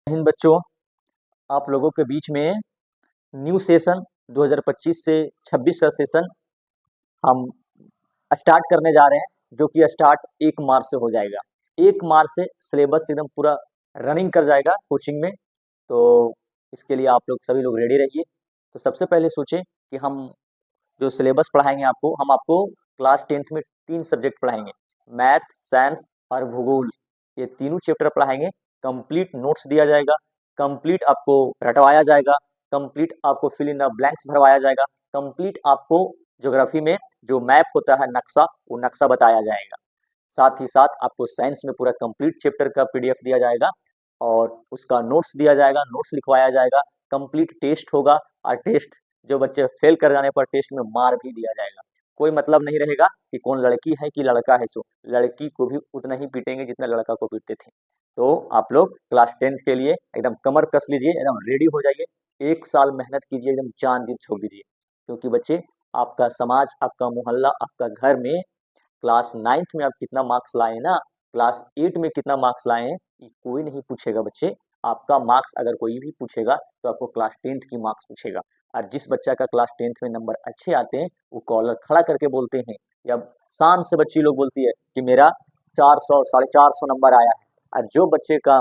हिंद बच्चों, आप लोगों के बीच में न्यू सेशन 2025 से 26 का सेशन हम स्टार्ट करने जा रहे हैं, जो कि स्टार्ट 1 मार्च से हो जाएगा। 1 मार्च से सिलेबस एकदम पूरा रनिंग कर जाएगा कोचिंग में। तो इसके लिए आप लोग सभी लोग रेडी रहिए। तो सबसे पहले सोचें कि हम जो सिलेबस पढ़ाएंगे आपको, हम आपको क्लास 10th में 3 सब्जेक्ट पढ़ाएंगे, मैथ, साइंस और भूगोल। ये तीनों चैप्टर पढ़ाएंगे। कंप्लीट नोट्स दिया जाएगा, कंप्लीट आपको रटवाया जाएगा, कंप्लीट आपको फिल इन द ब्लैंक्स भरवाया जाएगा, कंप्लीट आपको ज्योग्राफी में जो मैप होता है नक्शा, वो नक्शा बताया जाएगा। साथ ही साथ आपको साइंस में पूरा कंप्लीट चैप्टर का पीडीएफ दिया जाएगा और उसका नोट्स दिया जाएगा, नोट्स लिखवाया जाएगा, कंप्लीट टेस्ट होगा और टेस्ट जो बच्चे फेल कर जाने पर टेस्ट में मार भी दिया जाएगा। कोई मतलब नहीं रहेगा कि कौन लड़की है कि लड़का है। सो लड़की को भी उतना ही पीटेंगे जितना लड़का को पीटते थे। तो आप लोग क्लास 10th के लिए एकदम कमर कस लीजिए, एकदम रेडी हो जाइए। 1 साल मेहनत कीजिए, एकदम जान जी छोड़ दीजिए, क्योंकि बच्चे आपका समाज, आपका मोहल्ला, आपका घर में क्लास 9th में आप कितना मार्क्स लाए ना, क्लास 8 में कितना मार्क्स लाए हैं, ये कोई नहीं पूछेगा बच्चे। आपका मार्क्स अगर कोई भी पूछेगा तो आपको क्लास 10th की मार्क्स पूछेगा। और जिस बच्चा का क्लास 10th में नंबर अच्छे आते हैं, वो कॉलर खड़ा करके बोलते हैं, या शान से बच्ची लोग बोलती है कि मेरा 400 450 नंबर आया है। और जो बच्चे का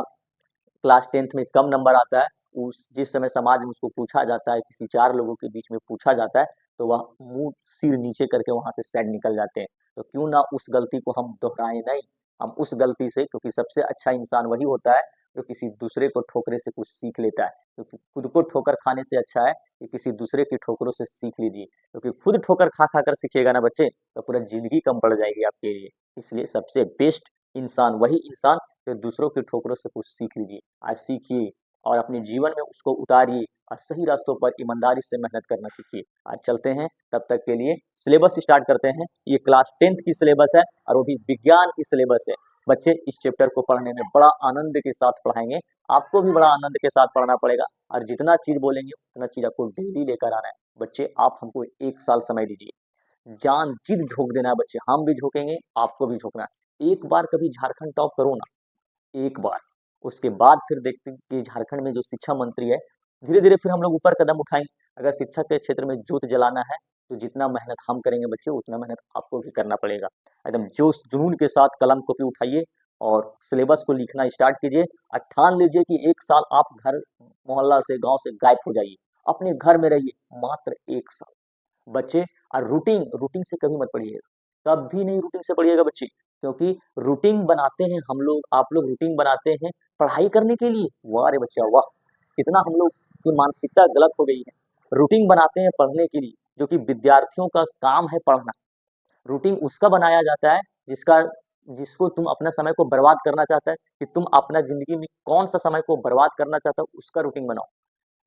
क्लास 10th में कम नंबर आता है, उस जिस समय समाज में उसको पूछा जाता है, किसी 4 लोगों के बीच में पूछा जाता है, तो वह मुँह सिर नीचे करके वहाँ से साइड निकल जाते हैं। तो क्यों ना उस गलती को हम दोहराएँ नहीं, हम उस गलती से, क्योंकि सबसे अच्छा इंसान वही होता है जो किसी दूसरे को ठोकरे से कुछ सीख लेता है। क्योंकि खुद को ठोकर खाने से अच्छा है कि किसी दूसरे की ठोकरों से सीख लीजिए, क्योंकि खुद ठोकर खा-खा कर सीखिएगा ना बच्चे, तो पूरा ज़िंदगी कम पड़ जाएगी आपके लिए। इसलिए सबसे बेस्ट इंसान वही इंसान जो दूसरों की ठोकरों से कुछ सीख लीजिए। आज सीखिए और अपने जीवन में उसको उतारिए और सही रास्तों पर ईमानदारी से मेहनत करना सीखिए। आज चलते हैं, तब तक के लिए सिलेबस स्टार्ट करते हैं। ये क्लास 10th की सिलेबस है और वो भी विज्ञान की सिलेबस है। बच्चे इस चैप्टर को पढ़ने में बड़ा आनंद के साथ पढ़ाएंगे, आपको भी बड़ा आनंद के साथ पढ़ना पड़ेगा। और जितना चीज़ बोलेंगे उतना चीज़ आपको डेली लेकर आना है। बच्चे आप हमको 1 साल समय दीजिए, जान जिद झोंक देना है बच्चे, हम भी झोंकेंगे, आपको भी झोंकना है। एक बार कभी झारखंड टॉप करो ना, एक बार, उसके बाद फिर देखते हैं कि झारखंड में जो शिक्षा मंत्री है, धीरे-धीरे फिर हम लोग ऊपर कदम उठाएँगे। अगर शिक्षा के क्षेत्र में जोत जलाना है, तो जितना मेहनत हम करेंगे बच्चे, उतना मेहनत आपको भी करना पड़ेगा। एकदम जोश जुनून के साथ कलम कॉपी उठाइए और सिलेबस को लिखना स्टार्ट कीजिए और ठान लीजिए कि 1 साल आप घर, मोहल्ला से, गाँव से गायब हो जाइए। अपने घर में रहिए, मात्र 1 साल। बच्चे, और रूटीन रूटीन से कभी मत पढ़िएगा, कभी नहीं रूटीन से पढ़िएगा बच्चे, क्योंकि रूटीन बनाते हैं हम लोग, आप लोग रूटीन बनाते हैं पढ़ाई करने के लिए। वाह रे बच्चा वाह, कितना हम लोग की मानसिकता गलत हो गई है। रूटीन बनाते हैं पढ़ने के लिए, जो कि विद्यार्थियों का काम है पढ़ना। रूटीन उसका बनाया जाता है जिसका जिसको तुम अपना समय को बर्बाद करना चाहता है, कि तुम अपना जिंदगी में कौन सा समय को बर्बाद करना चाहता हो, उसका रूटीन बनाओ।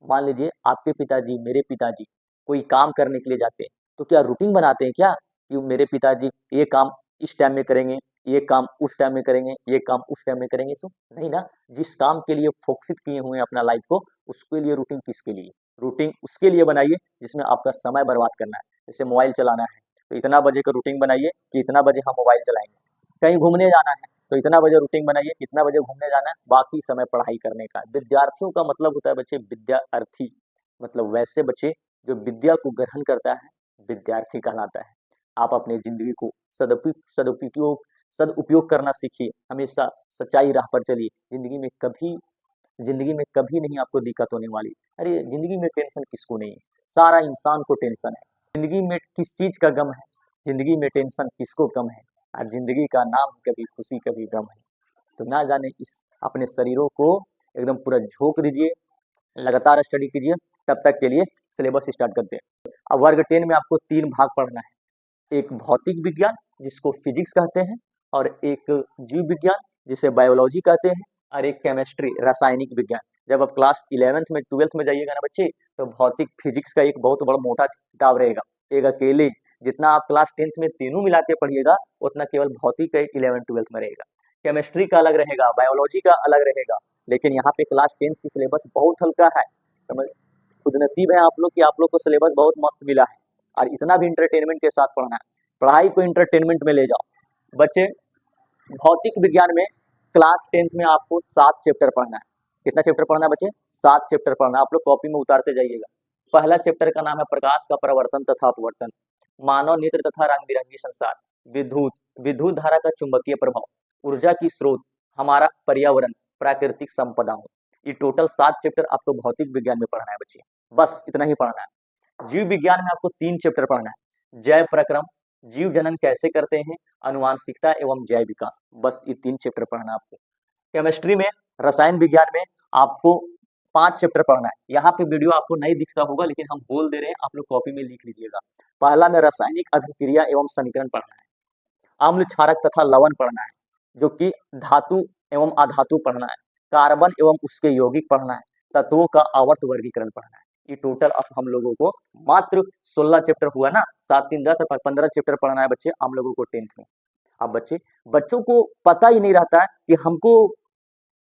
मान लीजिए आपके पिताजी, मेरे पिताजी कोई काम करने के लिए जाते हैं, तो क्या रूटीन बनाते हैं क्या कि मेरे पिताजी ये काम इस टाइम में करेंगे, ये काम उस टाइम में करेंगे, ये काम उस टाइम में करेंगे? सो नहीं ना। जिस काम के लिए फोकसित किए हुए हैं अपना लाइफ को, उसके लिए रूटीन किसके लिए? रूटीन उसके लिए बनाइए जिसमें आपका समय बर्बाद करना है। जैसे मोबाइल चलाना है, तो इतना बजे का रूटीन बनाइए कि इतना बजे हम मोबाइल चलाएंगे। कहीं घूमने जाना है, तो इतना बजे रूटीन बनाइए, कितना बजे घूमने जाना है, बाकी समय पढ़ाई करने का। विद्यार्थियों का मतलब होता है बच्चे विद्यार्थी, मतलब वैसे बच्चे जो विद्या को ग्रहण करता है, विद्यार्थी कहलाता है। आप अपने जिंदगी को सदुपयोग करना सीखिए, हमेशा सच्चाई राह पर चलिए। जिंदगी में कभी नहीं आपको दिक्कत होने वाली। अरे जिंदगी में टेंशन किसको नहीं है, सारा इंसान को टेंशन है। जिंदगी में किस चीज का गम है, जिंदगी में टेंशन किसको कम है। और जिंदगी का नाम कभी खुशी कभी गम है। तो ना जाने इस अपने शरीरों को एकदम पूरा झोंक दीजिए, लगातार स्टडी कीजिए। तब तक के लिए सिलेबस स्टार्ट करते हैं। अब वर्ग 10 में आपको 3 भाग पढ़ना है, एक भौतिक विज्ञान जिसको फिजिक्स कहते हैं, और एक जीव विज्ञान जिसे बायोलॉजी कहते हैं, और एक केमिस्ट्री रासायनिक विज्ञान। जब आप क्लास 11th में 12th में जाइएगा ना बच्चे, तो भौतिक फिजिक्स का एक बहुत बड़ा मोटा किताब रहेगा, एक अकेले। जितना आप क्लास 10th में तीनों मिला के पढ़िएगा, उतना केवल भौतिक का एक 11th-12th में रहेगा। केमिस्ट्री का अलग रहेगा, बायोलॉजी का अलग रहेगा। लेकिन यहाँ पे क्लास 10th की सिलेबस बहुत हल्का है। समझ, खुद नसीब है आप लोग कि आप लोग को सिलेबस बहुत मस्त मिला है, और इतना भी इंटरटेनमेंट के साथ पढ़ना है। पढ़ाई को इंटरटेनमेंट में ले जाओ बच्चे। भौतिक विज्ञान में क्लास 10th में आपको 7 चैप्टर पढ़ना है। कितना चैप्टर पढ़ना है बच्चे? 7 चैप्टर पढ़ना। आप लोग कॉपी में उतारते जाइएगा। पहला चैप्टर का नाम है प्रकाश का प्रवर्तन तथा अपवर्तन, मानव नेत्र तथा रंग बिरंगी संसार, विद्युत विद्युत धारा का चुंबकीय प्रभाव, ऊर्जा की स्रोत, हमारा पर्यावरण, प्राकृतिक संपदाओं। ये टोटल 7 चैप्टर आपको भौतिक विज्ञान में पढ़ना है बच्चे, बस इतना ही पढ़ना है। जीव विज्ञान में आपको 3 चैप्टर पढ़ना है, जैव प्रक्रम, जीव जनन कैसे करते हैं, अनुवांशिकता एवं जैव विकास, बस ये 3 चैप्टर पढ़ना है आपको। केमिस्ट्री में, रसायन विज्ञान में आपको 5 चैप्टर पढ़ना है। यहाँ पे वीडियो आपको नहीं दिखता होगा, लेकिन हम बोल दे रहे हैं, आप लोग कॉपी में लिख लीजिएगा। पहला में रासायनिक अभिक्रिया एवं समीकरण पढ़ना है, अम्ल क्षारक तथा लवण पढ़ना है, जो कि धातु एवं अधातु पढ़ना है, कार्बन एवं उसके यौगिक पढ़ना है, तत्वों का आवर्त वर्गीकरण पढ़ना है। ये टोटल अब हम लोगों को मात्र 16 चैप्टर हुआ ना, 7 3 10 15 चैप्टर पढ़ना है बच्चे हम लोगों को 10th में। अब बच्चों को पता ही नहीं रहता है कि हमको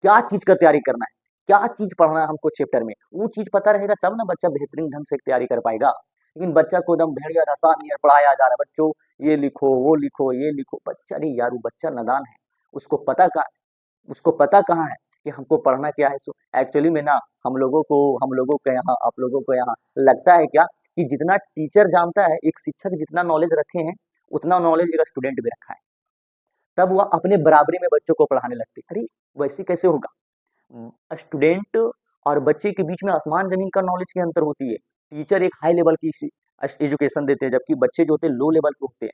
क्या चीज का तैयारी करना है, क्या चीज पढ़ना है हमको चैप्टर में। वो चीज पता रहेगा तब ना बच्चा बेहतरीन ढंग से तैयारी कर पाएगा। लेकिन बच्चा को एकदम भेड़िया धसा नियर पढ़ाया जा रहा है, बच्चों ये लिखो वो लिखो ये लिखो। बच्चा नहीं यार, वो बच्चा नादान है, उसको पता कहाँ है कि हमको पढ़ना क्या है। सो एक्चुअली में ना हम लोगों को यहाँ, आप लोगों को यहाँ लगता है क्या कि जितना टीचर जानता है, एक शिक्षक जितना नॉलेज रखे हैं, उतना नॉलेज एक स्टूडेंट भी रखा है, तब वह अपने बराबरी में बच्चों को पढ़ाने लगते। अरे वैसे कैसे होगा? स्टूडेंट और बच्चे के बीच में आसमान जमीन का नॉलेज की अंतर होती है। टीचर एक हाई लेवल की एजुकेशन देते हैं, जबकि बच्चे जो होते हैं लो लेवल के होते हैं।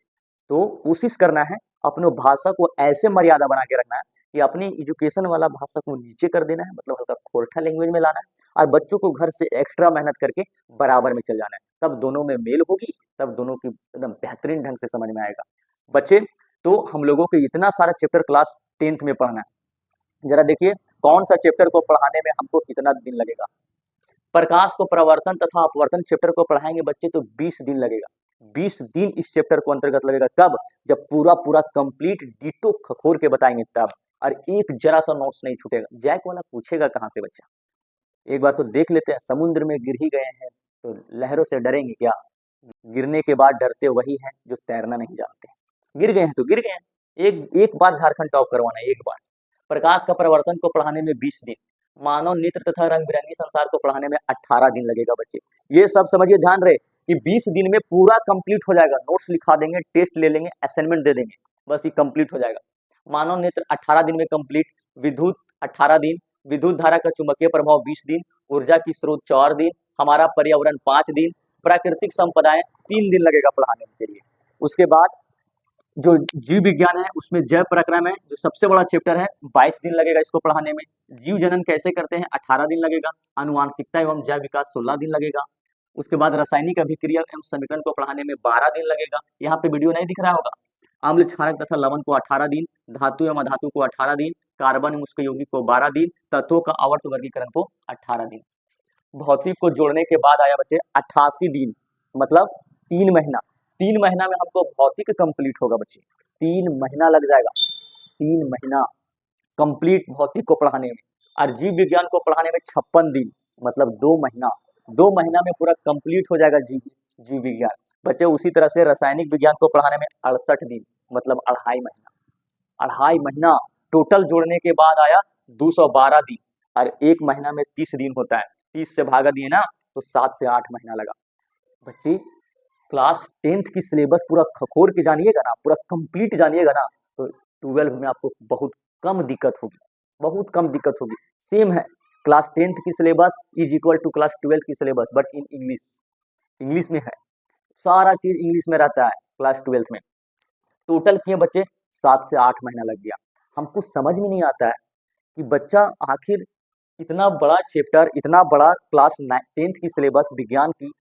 तो कोशिश करना है अपने भाषा को ऐसे मर्यादा बना के रखना है कि अपनी एजुकेशन वाला भाषा को नीचे कर देना है, मतलब हल्का खोरठा लैंग्वेज में लाना है, और बच्चों को घर से एक्स्ट्रा मेहनत करके बराबर में चल जाना है। तब दोनों में मेल होगी, तब दोनों की एकदम बेहतरीन ढंग से समझ में आएगा बच्चे। तो हम लोगों को इतना सारा चैप्टर क्लास 10th में पढ़ना है। जरा देखिए कौन सा चैप्टर को पढ़ाने में हमको कितना दिन लगेगा। प्रकाश को प्रवर्तन तथा अपवर्तन चैप्टर को पढ़ाएंगे बच्चे तो 20 दिन लगेगा। 20 दिन इस चैप्टर को अंतर्गत लगेगा। कब? जब पूरा कंप्लीट डिटो खखोर के बताएंगे तब, और एक जरा सा नोट्स नहीं छूटेगा। जैक वाला पूछेगा कहाँ से बच्चा? एक बार तो देख लेते हैं, समुद्र में गिर ही गए हैं तो लहरों से डरेंगे क्या? गिरने के बाद डरते वही हैं जो तैरना नहीं जानते। गिर गए हैं तो गिर गए हैं। एक बार झारखंड टॉप करवाना है, एक बार। प्रकाश का प्रवर्तन को पढ़ाने में 20 दिन, मानव नेत्र तथा रंग बिरंगी संसार को पढ़ाने में 18 दिन लगेगा बच्चे। ये सब समझिए, ध्यान रहे कि 20 दिन में पूरा कंप्लीट हो जाएगा। नोट्स लिखा देंगे, टेस्ट ले लेंगे, असाइनमेंट दे देंगे, बस ये कंप्लीट हो जाएगा। मानव नेत्र 18 दिन में कंप्लीट, विद्युत 18 दिन, विद्युत धारा का चुंबकीय प्रभाव 20 दिन, ऊर्जा की स्रोत 4 दिन, हमारा पर्यावरण 5 दिन, प्राकृतिक संपदाएं 3 दिन लगेगा पढ़ाने के लिए। उसके बाद जो जीव विज्ञान है उसमें जैव प्रक्रम है, जो सबसे बड़ा चैप्टर है, 22 दिन लगेगा इसको पढ़ाने में। जीव जनन कैसे करते हैं 18 दिन लगेगा। अनुवांशिकता एवं जैव विकास 16 दिन लगेगा। उसके बाद रासायनिक अभिक्रिया एवं समीकरण को पढ़ाने में 12 दिन लगेगा। यहाँ पे वीडियो नहीं दिख रहा होगा। अम्ल क्षारक तथा लवण को 18 दिन, धातु एवं अधातु को 18 दिन, कार्बन एवं उसके यौगिक को 12 दिन, तत्वों का आवर्त वर्गीकरण को 18 दिन। भौतिक को जोड़ने के बाद आया बच्चे 88 दिन, मतलब 3 महीना। 3 महीना में हमको भौतिक कंप्लीट होगा बच्चे, 3 महीना लग जाएगा। 3 महीना कंप्लीट भौतिक को पढ़ाने में, और जीव विज्ञान को पढ़ाने में 56 दिन, मतलब 2 महीना। 2 महीना में पूरा कंप्लीट हो जाएगा जीव विज्ञान बच्चे। उसी तरह से रासायनिक विज्ञान को पढ़ाने में 68 दिन, मतलब 2.5 महीना। 2.5 महीना टोटल जोड़ने के बाद आया 212 दिन, और 1 महीना में 30 दिन होता है। 30 से भागा दिए ना तो 7 से 8 महीना लगा बच्चे। क्लास 10th की सिलेबस पूरा खखोर के जानिएगा ना, पूरा कंप्लीट जानिएगा ना, तो 12 में आपको बहुत कम दिक्कत होगी, बहुत कम दिक्कत होगी। सेम है, क्लास 10th की syllabus is equal to class 12 की सिलेबस, बट इन इंग्लिश में है। सारा चीज इंग्लिश में रहता है क्लास 12th में। टोटल किए बच्चे 7 से 8 महीना लग गया। हमको समझ में नहीं आता है कि बच्चा आखिर इतना बड़ा चैप्टर, इतना बड़ा क्लास 10th की सिलेबस विज्ञान की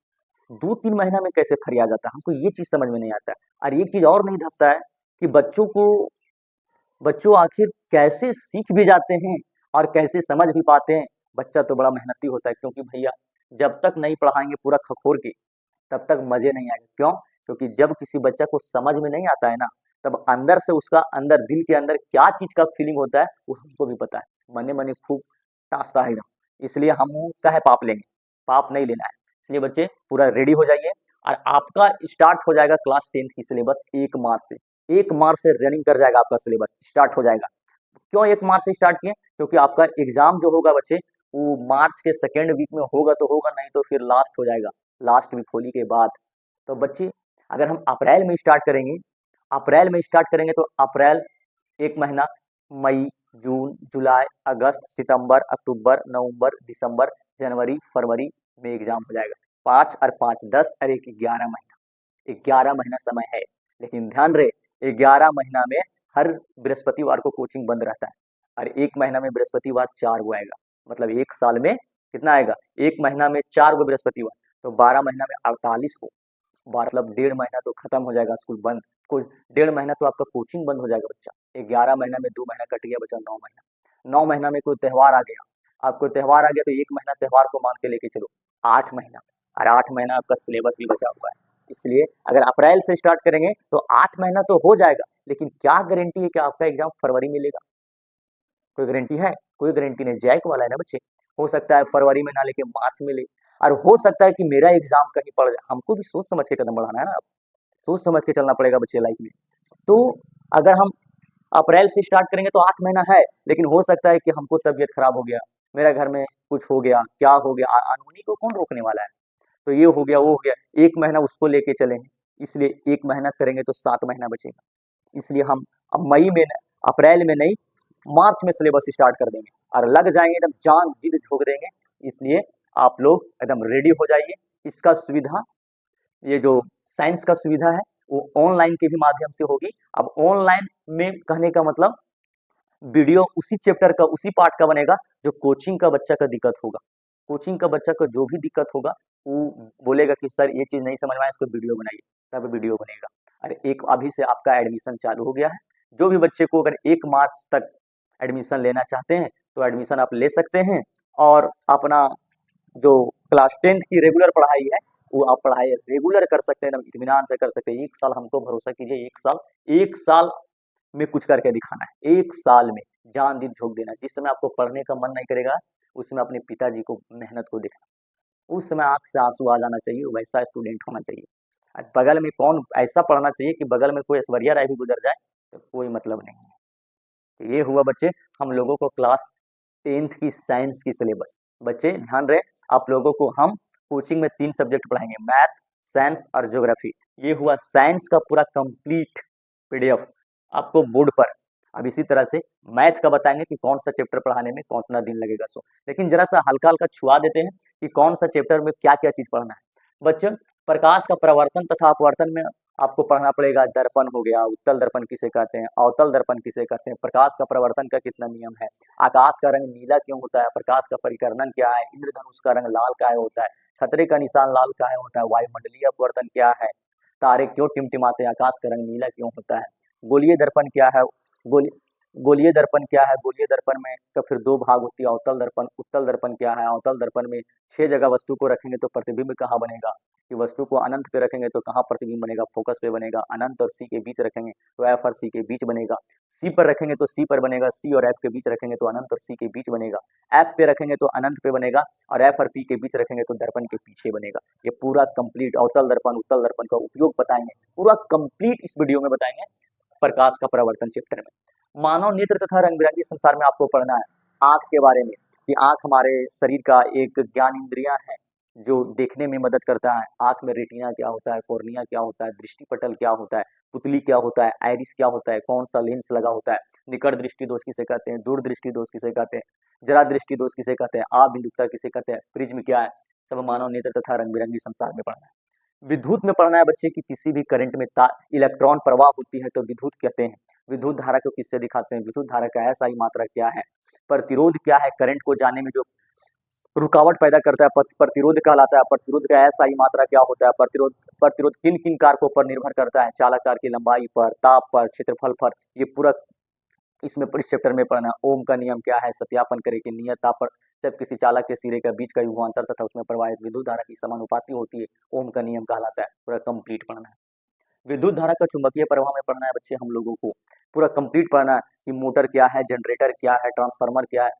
2-3 महीना में कैसे फरिया जाता है। हमको ये चीज समझ में नहीं आता है। और एक चीज और नहीं धसता है कि बच्चों आखिर कैसे सीख भी जाते हैं और कैसे समझ भी पाते हैं। बच्चा तो बड़ा मेहनती होता है, क्योंकि भैया जब तक नहीं पढ़ाएंगे पूरा खखोर के, तब तक मजे नहीं आएंगे। क्यों? क्योंकि जब किसी बच्चा को समझ में नहीं आता है ना, तब अंदर से उसका अंदर दिल के अंदर क्या चीज का फीलिंग होता है वो हमको भी पता है। मने मने खूब टास्ता है एकदम। इसलिए हम कहे पाप लेंगे, पाप नहीं लेना है। इसलिए बच्चे पूरा रेडी हो जाइए, और आपका स्टार्ट हो जाएगा क्लास 10th की सिलेबस 1 मार्च से। 1 मार्च से रनिंग कर जाएगा, आपका सिलेबस स्टार्ट हो जाएगा। क्यों 1 मार्च से स्टार्ट किए? क्योंकि आपका एग्जाम जो होगा बच्चे वो मार्च के सेकेंड वीक में होगा तो होगा, नहीं तो फिर लास्ट हो जाएगा, लास्ट वीक होली के बाद। तो बच्चे अगर हम अप्रैल में स्टार्ट करेंगे तो अप्रैल एक महीना, मई, जून, जुलाई, अगस्त, सितंबर, अक्टूबर, नवंबर, दिसंबर, जनवरी, फरवरी में एग्जाम हो जाएगा। 5 और 5 10 और 1 11 महीना, 11 महीना समय है। लेकिन ध्यान रहे 11 महीना में हर बृहस्पतिवार को कोचिंग बंद रहता है, और एक महीना में बृहस्पतिवार 4 गो आएगा। मतलब एक साल में कितना आएगा, एक महीना में 4 गो बृहस्पतिवार, तो 12 महीना में 48 को, मतलब 1.5 महीना तो खत्म हो जाएगा स्कूल बंद। कुछ 1.5 महीना तो आपका कोचिंग बंद हो जाएगा बच्चा। 11 महीना में 2 महीना कट गया, बचा 9 महीना। 9 महीना में कोई त्योहार आ गया, आपको त्योहार आ गया तो एक महीना त्योहार को मान के लेके चलो, 8 महीना, और 8 महीना आपका सिलेबस भी बचा हुआ है। इसलिए अगर अप्रैल से स्टार्ट करेंगे तो 8 महीना तो हो जाएगा, लेकिन क्या गारंटी है कि आपका एग्जाम फरवरी में लेगा? कोई गारंटी है? कोई गारंटी नहीं, जैक वाला है ना बच्चे। हो सकता है फरवरी में ना लेके मार्च में ले, और हो सकता है कि मेरा एग्जाम कहीं पड़ जाए। हमको भी सोच समझ के कदम बढ़ाना है ना, सोच समझ के चलना पड़ेगा बच्चे लाइफ में। तो अगर हम अप्रैल से स्टार्ट करेंगे तो 8 महीना है, लेकिन हो सकता है कि हमको तबीयत खराब हो गया, मेरा घर में कुछ हो गया, क्या हो गया, अनहोनी को कौन रोकने वाला है? तो ये हो गया, वो हो गया, एक महीना उसको लेके चलेंगे। इसलिए एक महीना करेंगे तो 7 महीना बचेगा। इसलिए हम अब अप्रैल में नहीं, मार्च में सिलेबस स्टार्ट कर देंगे और लग जाएंगे, एकदम जान जीत झोंक देंगे। इसलिए आप लोग एकदम रेडी हो जाइए। इसका सुविधा, ये जो साइंस का सुविधा है वो ऑनलाइन के भी माध्यम से होगी। अब ऑनलाइन में कहने का मतलब वीडियो उसी चैप्टर का, उसी पार्ट का बनेगा जो कोचिंग का बच्चा का दिक्कत होगा। कोचिंग का बच्चा को जो भी दिक्कत होगा वो बोलेगा कि सर ये चीज़ नहीं समझ में आया, इसको वीडियो बनाइए, तब वीडियो बनेगा। अरे एक अभी से आपका एडमिशन चालू हो गया है। जो भी बच्चे को अगर 1 मार्च तक एडमिशन लेना चाहते हैं तो एडमिशन आप ले सकते हैं, और अपना जो क्लास 10th की रेगुलर पढ़ाई है वो आप पढ़ाई रेगुलर कर सकते हैं, एकदम इत्मीनान से कर सकते हैं। 1 साल हमको भरोसा कीजिए, 1 साल में कुछ करके दिखाना है। 1 साल में जान दिन झोंक देना है। जिस समय आपको पढ़ने का मन नहीं करेगा उस समय अपने पिताजी को मेहनत को देखना, उस समय आँख से आंसू आ जाना चाहिए, वैसा स्टूडेंट होना चाहिए। और बगल में कौन ऐसा पढ़ना चाहिए कि बगल में कोई ऐश्वर्या राय भी गुजर जाए तो कोई मतलब नहीं है। तो ये हुआ बच्चे हम लोगों को क्लास 10th की साइंस की सिलेबस। बच्चे ध्यान रहे, आप लोगों को हम कोचिंग में 3 सब्जेक्ट पढ़ाएंगे, मैथ, साइंस और ज्योग्राफी। ये हुआ साइंस का पूरा कंप्लीट पीडीएफ आपको बोर्ड पर। अब इसी तरह से मैथ का बताएंगे कि कौन सा चैप्टर पढ़ाने में कितना दिन लगेगा। लेकिन जरा सा हल्का हल्का छुआ देते हैं कि कौन सा चैप्टर में क्या क्या चीज पढ़ना है। बच्चों प्रकाश का प्रवर्तन तथा अपवर्तन में आपको पढ़ना पड़ेगा। दर्पण हो गया, उत्तल दर्पण किसे कहते हैं, अवतल दर्पण किसे कहते हैं, प्रकाश का प्रवर्तन का कितना नियम है, आकाश का रंग नीला क्यों होता है, प्रकाश का परिकर्णन क्या है, इंद्रधनुष का रंग लाल काहे होता है, खतरे का निशान लाल काहे होता है, वायुमंडलीय अपवर्तन क्या है, तारे क्यों टिमटिमाते हैं, आकाश का रंग नीला क्यों होता है, गोलीय दर्पण क्या है, गोली गोलीय दर्पण क्या है, गोलीय दर्पण में तो फिर 2 भाग होती है, अवतल दर्पण, उत्तल दर्पण क्या है, अवतल दर्पण में 6 जगह वस्तु को रखेंगे तो प्रतिबिंब कहाँ बनेगा, कि वस्तु को अनंत पे रखेंगे तो कहाँ प्रतिबिंब बनेगा, फोकस पे बनेगा, अनंत और सी के बीच रखेंगे तो एफ और सी के बीच बनेगा, सी पर रखेंगे तो सी पर बनेगा, सी और एफ के बीच रखेंगे तो अनंत और सी के बीच बनेगा, एफ पे रखेंगे तो अनंत पे बनेगा, और एफ और पी के बीच रखेंगे तो दर्पण के पीछे बनेगा। ये पूरा कंप्लीट अवतल दर्पण उत्तल दर्पण का उपयोग बताएंगे, पूरा कंप्लीट इस वीडियो में बताएंगे प्रकाश का परावर्तन चैप्टर में। मानव नेत्र तथा रंग बिरंगी संसार में आपको पढ़ना है आंख के बारे में, कि आंख हमारे शरीर का एक ज्ञान इंद्रिया है जो देखने में मदद करता है। आंख में रेटिना क्या होता है, कॉर्निया क्या होता है, दृष्टिपटल क्या होता है, पुतली क्या होता है, आइरिस क्या होता है, कौन सा लेंस लगा होता है, निकट दृष्टि दोष किसे कहते हैं, दूर दृष्टि दोष किसे कहते हैं, जरा दृष्टि दोष किसे कहते हैं, बिंदुता किसे कहते हैं, प्रिज्म क्या है, सब मानव नेत्र तथा रंग बिरंगी संसार में पढ़ना है। विद्युत में पढ़ना है बच्चे की किसी भी करंट में इलेक्ट्रॉन प्रवाह होती है तो विद्युत कहते हैं। विद्युत धारा को किससे दिखाते हैं, विद्युत धारा का SI मात्रा क्या है, प्रतिरोध क्या है, करंट को जाने में जो रुकावट पैदा करता है प्रतिरोध कहलाता है, प्रतिरोध का SI मात्रा क्या होता है, प्रतिरोध प्रतिरोध किन किन कारकों पर निर्भर करता है, चालक तार की लंबाई पर, ताप पर, क्षेत्रफल पर, ये पूरा इसमें इस चैप्टर में पढ़ना। ओम का नियम क्या है, सत्यापन करें कि नियत ताप पर जब किसी चालक के सिरे का बीच का विभवांतर तथा उसमें प्रवाहित विद्युत धारा की समानुपाती होती है, ओम का नियम कहलाता है। पूरा कंप्लीट पढ़ना है। विद्युत धारा का चुंबकीय प्रवाह में पढ़ना है बच्चे हम लोगों को, पूरा कंप्लीट पढ़ना है कि मोटर क्या है, जनरेटर क्या है, ट्रांसफार्मर क्या है,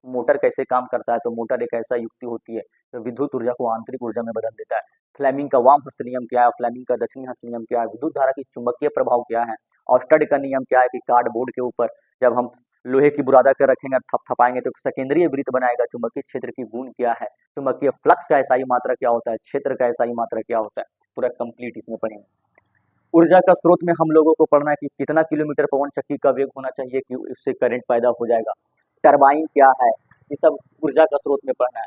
मोटर कैसे काम करता है। तो मोटर एक ऐसा युक्ति होती है जो विद्युत ऊर्जा को आंतरिक ऊर्जा में बदल देता है। फ्लेमिंग का वाम हस्त नियम क्या है, फ्लेमिंग का दक्षिणी हस्त नियम क्या है, विद्युत धारा की चुंबकीय प्रभाव क्या है, और स्टड का नियम क्या है कि कार्डबोर्ड के ऊपर जब हम लोहे की बुरादा कर रखेंगे और थपथपाएंगे तो सेकेंडरी वृत्त बनाएगा। चुंबकीय क्षेत्र की गुण क्या है, चुंबकीय फ्लक्स का एसआई मात्रा क्या होता है, क्षेत्र का एसआई मात्रा क्या होता है, पूरा कंप्लीट इसमें पढ़ेंगे। ऊर्जा का स्रोत में हम लोगों को पढ़ना है कि कितना किलोमीटर पवन चक्की का वेग होना चाहिए कि उससे करंट पैदा हो जाएगा, टरबाइन क्या है, ये सब ऊर्जा का स्रोत में पढ़ना है।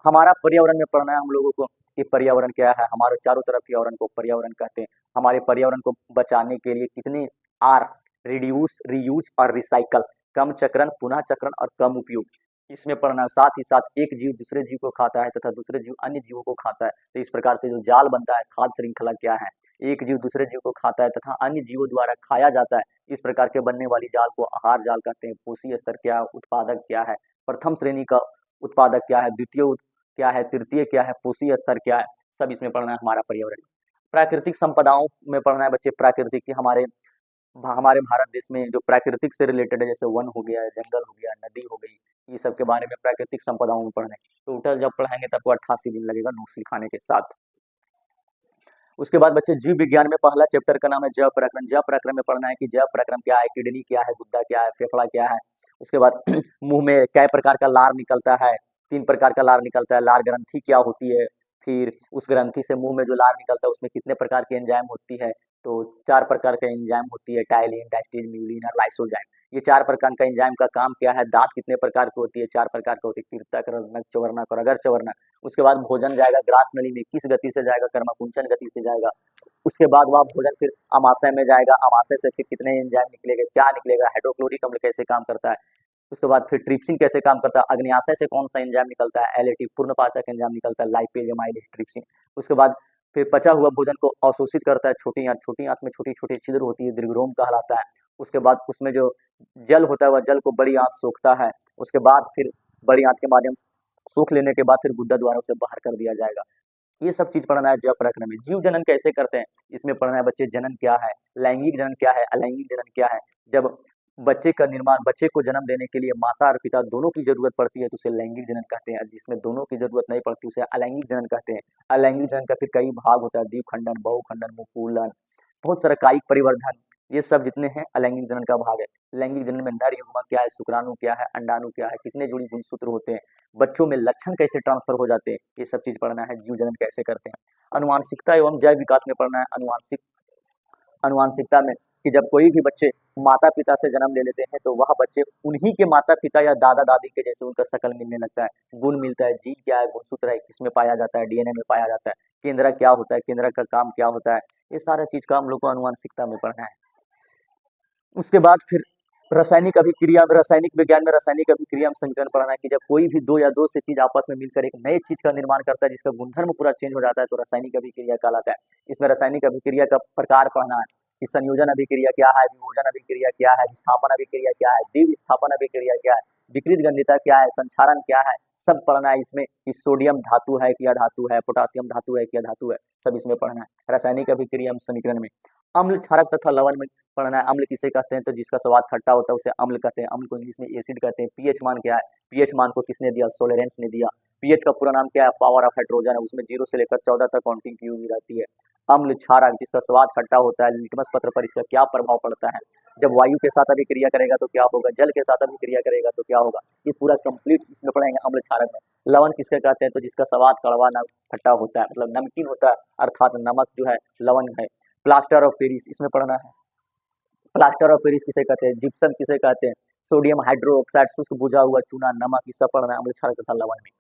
हमारा पर्यावरण में पढ़ना है हम लोगों को कि पर्यावरण क्या है, हमारे चारों तरफ पर्यावरण को पर्यावरण कहते हैं। हमारे पर्यावरण को बचाने के लिए कितने आर, रिड्यूस, रीयूज और रिसाइकल, कम चक्रण, पुनः चक्रण और कम उपयोग, इसमें पढ़ना है। साथ ही साथ एक जीव दूसरे जीव को खाता है तथा दूसरे जीव अन्य जीवों को खाता है, तो इस प्रकार से जो जाल बनता है, खाद्य श्रृंखला क्या है, एक जीव दूसरे जीव को खाता है तथा अन्य जीवों द्वारा खाया जाता है, इस प्रकार के बनने वाली जाल को आहार जाल कहते हैं। पोषी स्तर क्या है, उत्पादक क्या है, प्रथम श्रेणी का उत्पादक क्या है, द्वितीय क्या है, तृतीय क्या है, पोषी स्तर क्या है, सब इसमें पढ़ना है हमारा पर्यावरण। प्राकृतिक संपदाओं में पढ़ना है बच्चे, प्राकृतिक की हमारे भारत देश में जो प्राकृतिक से रिलेटेड है, जैसे वन हो गया, जंगल हो गया, नदी हो गई, ये सब के बारे में प्राकृतिक संपदाओं में पढ़ना है। टोटल जब पढ़ाएंगे तब आपको 88 दिन लगेगा नोट्स लिखाने के साथ। उसके बाद बच्चे जीव विज्ञान में पहला चैप्टर का नाम है जैव प्रक्रम। जैव प्रक्रम में पढ़ना है कि जैव प्रक्रम क्या है, किडनी क्या है, गुद्दा क्या है, फेफड़ा क्या है। उसके बाद मुंह में कै प्रकार का लार निकलता है, 3 प्रकार का लार निकलता है। लार ग्रंथि क्या होती है, फिर उस ग्रंथि से मुंह में जो लार निकलता है उसमें कितने प्रकार की एंजाइम होती है, तो 4 प्रकार का एंजाइम होती है, टाइलिन, डाइस्टीन, म्यूलिन और लाइसोजाइम। ये 4 प्रकार का एंजाइम का काम क्या है। दांत कितने प्रकार की होती है, 4 प्रकार की होती है, कृतक, रत्नक, चवर्णक और अगर चवर्णक। उसके बाद भोजन जाएगा ग्रास नली में, किस गति से जाएगा, कर्मकुंचन गति से जाएगा। उसके बाद वह भोजन फिर अमाशय में जाएगा, अमाशय से फिर कितने एंजाइम निकलेगा, क्या निकलेगा, हाइड्रोक्लोरिक अम्ल कैसे काम करता है। उसके बाद फिर ट्रिप्सिन कैसे काम करता है, अग्न्याशय से कौन सा एंजाइम निकलता है, एलएटी पूर्णपाचक एंजाइम निकलता है, लाइपेज, एमाइलेज, ट्रिप्सिन। उसके बाद फिर पचा हुआ भोजन को अवशोषित करता है छोटी आंत, छोटी आंत में छोटी छोटी छिद्र होती है, दीर्घरोम कहलाता है। उसके बाद उसमें जो जल होता है वह जल को बड़ी आंत सोखता है। उसके बाद फिर बड़ी आंत के माध्यम सोख लेने के बाद फिर गुद्दा द्वारा उसे बाहर कर दिया जाएगा। ये सब चीज पढ़ना है जैव प्रक्रम में। जीव जनन कैसे करते हैं, इसमें पढ़ना है बच्चे, जनन क्या है, लैंगिक जनन क्या है, अलैंगिक जनन क्या है। जब बच्चे का निर्माण, बच्चे को जन्म देने के लिए माता और पिता दोनों की जरूरत पड़ती है तो उसे लैंगिक जनन कहते हैं। जिसमें दोनों की जरूरत नहीं पड़ती उसे अलैंगिक जनन कहते हैं। अलैंगिक जनन का फिर कई भाग होता है, द्विखंडन, बहुखंडन, मुकुलन, बहुत सारा कायिक परिवर्धन, ये सब जितने हैं अलैंगिक जनन का भाग है। लैंगिक जनन में नर युग्मक क्या है, शुक्राणु क्या है, अंडाणु क्या है, कितने जोड़ी गुणसूत्र होते हैं, बच्चों में लक्षण कैसे ट्रांसफर हो जाते हैं, ये सब चीज पढ़ना है। जीव जनन कैसे करते हैं। अनुवांशिकता एवं जैव विकास में पढ़ना है। अनुवांशिकता में कि जब कोई भी बच्चे माता पिता से जन्म ले लेते हैं तो वह बच्चे उन्हीं के माता पिता या दादा दादी के जैसे उनका शकल मिलने लगता है, गुण मिलता है। जीन क्या है, गुणसूत्र है, किसमें पाया जाता है, डीएनए में पाया जाता है। केंद्रक क्या होता है, केंद्रक का काम क्या होता है, ये सारा चीज का हम लोग को अनुवांशिकता में पढ़ना है। उसके बाद फिर रासायनिक अभिक्रिया, रासायनिक विज्ञान में रासायनिक अभिक्रिया में समीकरण पढ़ना है कि जब कोई भी दो या दो से चीज आपस में मिलकर एक नए चीज का निर्माण करता है जिसका गुणधर्म पूरा चेंज हो जाता है तो रासायनिक अभिक्रिया कहलाता है। इसमें रासायनिक अभिक्रिया का प्रकार पढ़ना है कि संयोजन अभिक्रिया क्या है, विभोजन अभिक्रिया क्या है, विस्थापन अभिक्रिया क्या है, द्विविस्थापन अभिक्रिया क्या है, विकृत गंधिता क्या है, संक्षारण क्या है, सब पढ़ना है इसमें। कि सोडियम धातु है कि अधातु है, पोटासियम धातु है कि अधातु है, सब इसमें पढ़ना है रासायनिक अभिक्रिया में समीकरण में। अम्ल, क्षारक तथा लवण में पढ़ना है। अम्ल किसे कहते हैं, तो जिसका स्वाद खट्टा होता है उसे अम्ल कहते हैं, अम्ल को इंग्लिश में एसिड कहते हैं। पीएच मान क्या है, पीएच मान को किसने दिया, सोलेरेंस ने दिया। पीएच का पूरा नाम क्या है, पावर ऑफ हाइड्रोजन है, उसमें 0 से लेकर 14 तक काउंटिंग की हुई रहती है। अम्ल, क्षारक जिसका स्वाद खट्टा होता है, लिटमस पत्र पर इसका क्या प्रभाव पड़ता है, जब वायु के साथ अभिक्रिया करेगा तो क्या होगा, जल के साथ अभिक्रिया करेगा तो क्या होगा, ये पूरा कंप्लीट इसमें पढ़ेंगे अम्ल क्षारक में। लवण किसके कहते हैं, तो जिसका स्वाद कड़वा न खट्टा होता है, मतलब नमकीन होता है, अर्थात नमक जो है लवण है। प्लास्टर ऑफ पेरिस इसमें पढ़ना है। प्लास्टर ऑफ पेरिस किसे कहते हैं, जिप्सम किसे कहते हैं, सोडियम हाइड्रोक्साइड, शुष्क बुझा हुआ चूना, नमक, ये सब पढ़ना है अम्ल क्षारक तथा लवण में।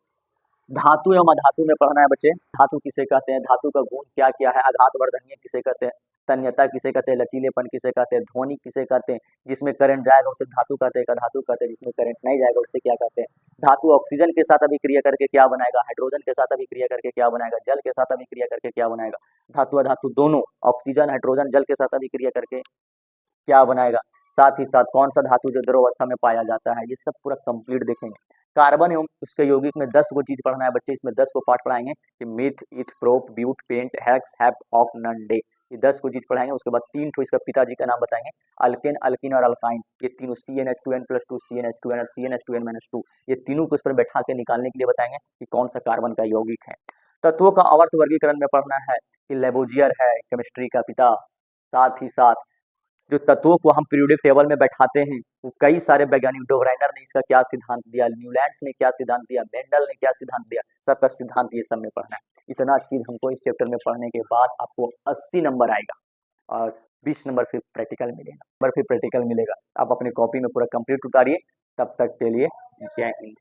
धातु एवं अधातु में पढ़ना है बच्चे। धातु किसे कहते हैं, धातु का गुण क्या क्या है, आघात वर्धनीय किसे कहते हैं, तन्यता किसे कहते हैं, लचीलेपन किसे कहते हैं, ध्वनि किसे कहते हैं, जिसमें करंट जाएगा उसे धातु कहते हैं, धातु कहते हैं, जिसमें करंट नहीं जाएगा उसे क्या कहते हैं। धातु ऑक्सीजन के साथ अभिक्रिया करके क्या बनाएगा, हाइड्रोजन के साथ अभिक्रिया करके क्या बनाएगा, जल के साथ अभिक्रिया करके क्या बनाएगा। धातु अधातु दोनों, ऑक्सीजन हाइड्रोजन जल के साथ अभिक्रिया करके क्या बनाएगा। साथ ही साथ कौन सा धातु जो द्रव अवस्था में पाया जाता है, ये सब पूरा कंप्लीट देखेंगे। कार्बन एवं उसके यौगिक में 10 गो चीज पढ़ना है बच्चे, इसमें 10 को पार्ट पढ़ाएंगे कि मिथ, इथ, प्रोप, ब्यूट, पेंट, हेक्स, हेप, ऑक, नन, डे, ये 10 को चीज पढ़ाएंगे। उसके बाद 3 ठो इसका पिताजी का नाम बताएंगे, अल्केन, अल्किन और अल्काइन, ये तीनों CnH2n+2, CnH2n और CnH2n-2, ये तीनों को इस पर बैठा के निकालने के लिए बताएंगे कि कौन सा कार्बन का यौगिक है। तत्वों का आवर्त वर्गीकरण में पढ़ना है कि लेबोजियर है केमिस्ट्री का पिता, साथ ही साथ जो तत्वों को हम पीरियोडिक टेबल में बैठाते हैं, वो कई सारे वैज्ञानिक, डोवराइनर ने इसका क्या सिद्धांत दिया, न्यूलैंड्स ने क्या सिद्धांत दिया, मेंडल ने क्या सिद्धांत दिया, सबका सिद्धांत ये सब में पढ़ना है। इतना चीज हमको इस चैप्टर में पढ़ने के बाद आपको 80 नंबर आएगा और 20 नंबर फिर प्रैक्टिकल मिलेगा। आप अपनी कॉपी में पूरा कंप्लीट उतारिए। तब तक के लिए जय हिंद।